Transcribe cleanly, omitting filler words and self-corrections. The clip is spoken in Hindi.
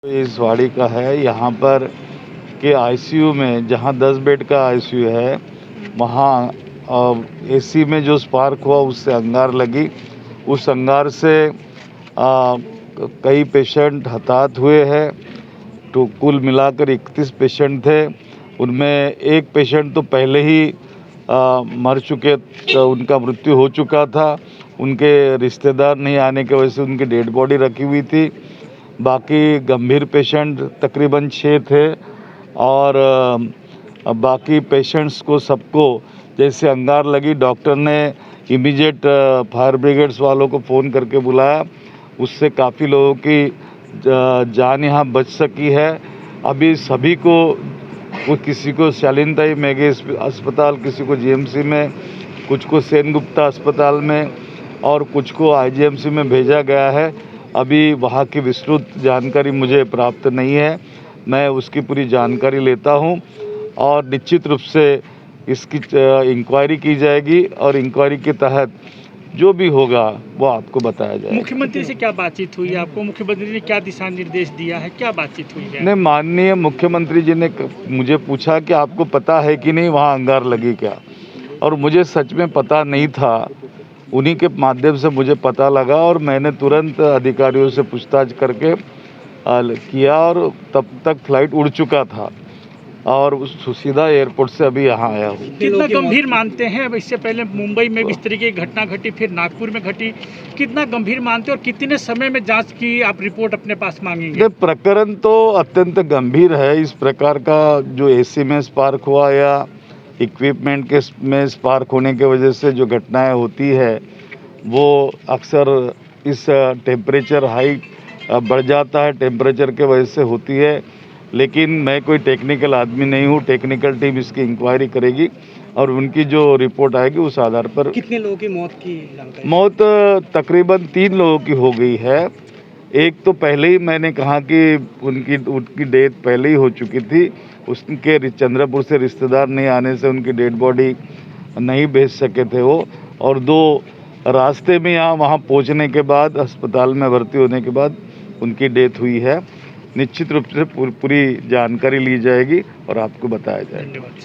इस वाड़ी का है। यहाँ पर के आईसीयू में, जहाँ 10 बेड का आईसीयू है, वहाँ एसी में जो स्पार्क हुआ उससे अंगार लगी। उस अंगार से कई पेशेंट हताहत हुए हैं। तो कुल मिलाकर 31 पेशेंट थे। उनमें एक पेशेंट तो पहले ही मर चुके, तो उनका मृत्यु हो चुका था। उनके रिश्तेदार नहीं आने की वजह से उनकी डेड बॉडी रखी हुई थी। बाकी गंभीर पेशेंट तकरीबन 6 थे और बाकी पेशेंट्स को सबको जैसे अंगार लगी, डॉक्टर ने इमीडिएट फायर ब्रिगेड्स वालों को फ़ोन करके बुलाया। उससे काफ़ी लोगों की जान यहाँ बच सकी है। अभी सभी को, किसी को शालीनताई मेघे अस्पताल, किसी को जीएमसी में, कुछ को सेनगुप्ता अस्पताल में और कुछ को आईजीएमसी में भेजा गया है। अभी वहाँ की विस्तृत जानकारी मुझे प्राप्त नहीं है। मैं उसकी पूरी जानकारी लेता हूँ और निश्चित रूप से इसकी इंक्वायरी की जाएगी और इंक्वायरी के तहत जो भी होगा वो आपको बताया जाएगा। मुख्यमंत्री से क्या बातचीत हुई आपको? मुख्यमंत्री ने क्या दिशा निर्देश दिया है? क्या बातचीत हुई है? नहीं, माननीय मुख्यमंत्री जी ने मुझे पूछा कि आपको पता है कि नहीं वहाँ अंगार लगी क्या, और मुझे सच में पता नहीं था। उन्हीं के माध्यम से मुझे पता लगा और मैंने तुरंत अधिकारियों से पूछताछ करके किया और तब तक फ्लाइट उड़ चुका था और सीधा एयरपोर्ट से अभी यहाँ आया हूँ। कितना गंभीर मानते हैं? अब इससे पहले मुंबई में भी इस तरीके की घटना घटी, फिर नागपुर में घटी। कितना गंभीर मानते हैं और कितने समय में जांच की आप रिपोर्ट अपने पास मांगेंगे? प्रकरण तो अत्यंत गंभीर है। इस प्रकार का जो एसी में स्पार्क हुआ या इक्विपमेंट के में स्पार्क होने की वजह से जो घटनाएं होती है वो अक्सर इस टेम्परेचर हाई बढ़ जाता है, टेम्परेचर के वजह से होती है। लेकिन मैं कोई टेक्निकल आदमी नहीं हूँ। टेक्निकल टीम इसकी इंक्वायरी करेगी और उनकी जो रिपोर्ट आएगी उस आधार पर। कितने लोगों की मौत की जानकारी? मौत तकरीबन 3 लोगों की हो गई है। एक तो पहले ही मैंने कहा कि उनकी डेथ पहले ही हो चुकी थी। उसके चंद्रपुर से रिश्तेदार नहीं आने से उनकी डेड बॉडी नहीं भेज सके थे वो, और 2 रास्ते में यहाँ वहाँ पहुँचने के बाद, अस्पताल में भर्ती होने के बाद उनकी डेथ हुई है। निश्चित रूप से पूरी जानकारी ली जाएगी और आपको बताया जाएगा। धन्यवाद।